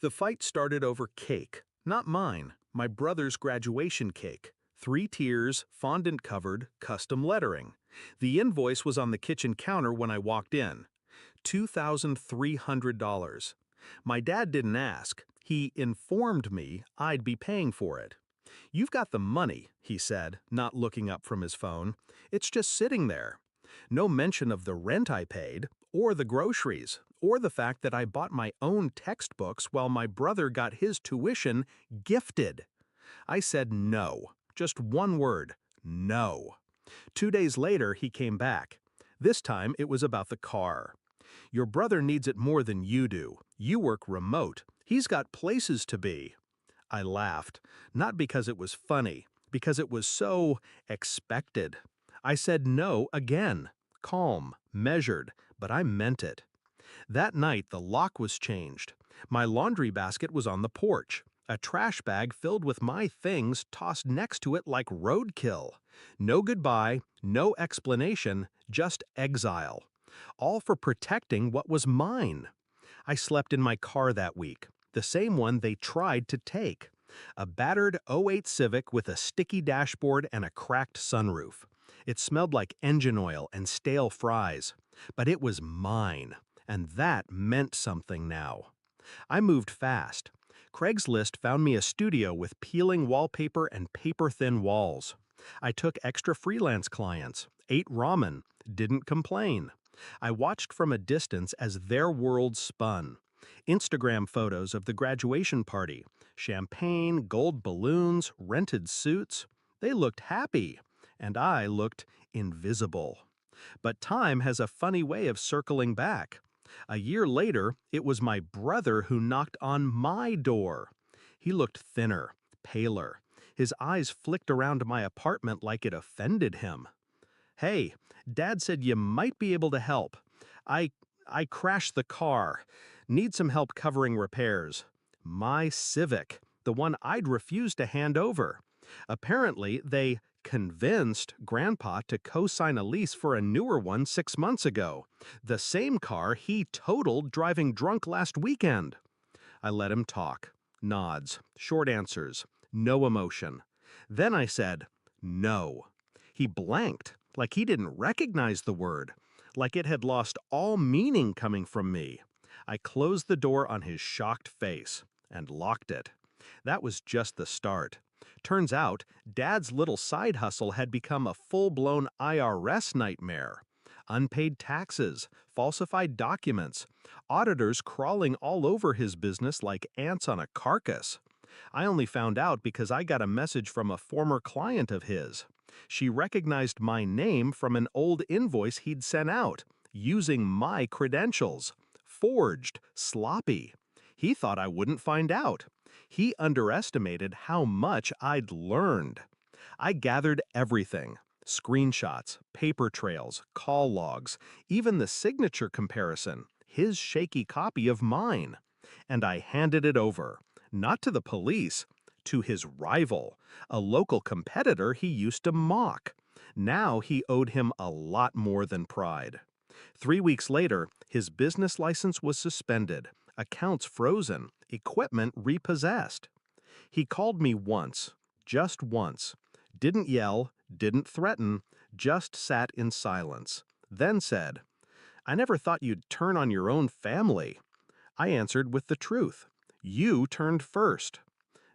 The fight started over cake, not mine, my brother's graduation cake. 3 tiers, fondant covered, custom lettering. The invoice was on the kitchen counter when I walked in. $2,300. My dad didn't ask. He informed me I'd be paying for it. "You've got the money," he said, not looking up from his phone. "It's just sitting there." No mention of the rent I paid, or the groceries, or the fact that I bought my own textbooks while my brother got his tuition gifted. I said no. Just one word. No. 2 days later, he came back. This time, it was about the car. "Your brother needs it more than you do. You work remote. He's got places to be." I laughed, not because it was funny, because it was so expected. I said no again, calm, measured, but I meant it. That night, the lock was changed. My laundry basket was on the porch. A trash bag filled with my things tossed next to it like roadkill. No goodbye, no explanation, just exile. All for protecting what was mine. I slept in my car that week, the same one they tried to take. A battered '08 Civic with a sticky dashboard and a cracked sunroof. It smelled like engine oil and stale fries. But it was mine, and that meant something now. I moved fast. Craigslist found me a studio with peeling wallpaper and paper-thin walls. I took extra freelance clients, ate ramen, didn't complain. I watched from a distance as their world spun. Instagram photos of the graduation party, champagne, gold balloons, rented suits. They looked happy, and I looked invisible. But time has a funny way of circling back. A year later, it was my brother who knocked on my door. He looked thinner, paler. His eyes flicked around my apartment like it offended him. "Hey, Dad said you might be able to help. I I crashed the car. Need some help covering repairs." My Civic, the one I'd refused to hand over. Apparently, they convinced Grandpa to co-sign a lease for a newer one 6 months ago. The same car he totaled driving drunk last weekend. I let him talk. Nods, short answers, no emotion. Then I said, "No." He blanked, like he didn't recognize the word, like it had lost all meaning coming from me. I closed the door on his shocked face and locked it. That was just the start. Turns out, Dad's little side hustle had become a full-blown IRS nightmare. Unpaid taxes, falsified documents, auditors crawling all over his business like ants on a carcass. I only found out because I got a message from a former client of his. She recognized my name from an old invoice he'd sent out, using my credentials. Forged, sloppy. He thought I wouldn't find out. He underestimated how much I'd learned. I gathered everything. Screenshots, paper trails, call logs, even the signature comparison, his shaky copy of mine. And I handed it over, not to the police, to his rival, a local competitor he used to mock. Now he owed him a lot more than pride. 3 weeks later, his business license was suspended, accounts frozen, equipment repossessed. He called me once, just once. Didn't yell, didn't threaten, just sat in silence. Then said, "I never thought you'd turn on your own family." I answered with the truth. "You turned first."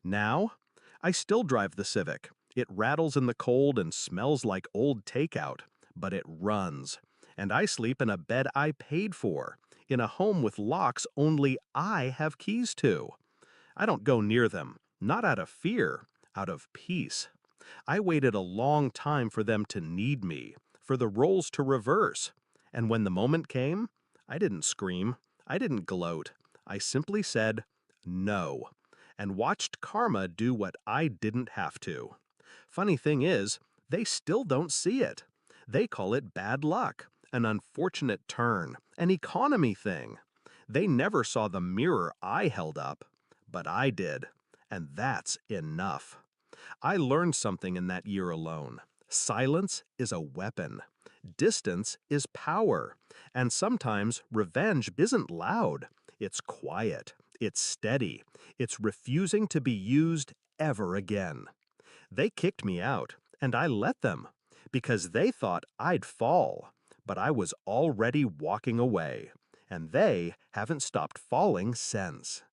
Now, I still drive the Civic. It rattles in the cold and smells like old takeout, but it runs. And I sleep in a bed I paid for, in a home with locks only I have keys to. I don't go near them, not out of fear, out of peace. I waited a long time for them to need me, for the roles to reverse. And when the moment came, I didn't scream, I didn't gloat. I simply said, no, and watched karma do what I didn't have to. Funny thing is, they still don't see it. They call it bad luck, an unfortunate turn, an economy thing. They never saw the mirror I held up, but I did, and that's enough. I learned something in that year alone. Silence is a weapon. Distance is power. And sometimes revenge isn't loud. It's quiet. It's steady. It's refusing to be used ever again. They kicked me out, and I let them, because they thought I'd fall, but I was already walking away, and they haven't stopped falling since.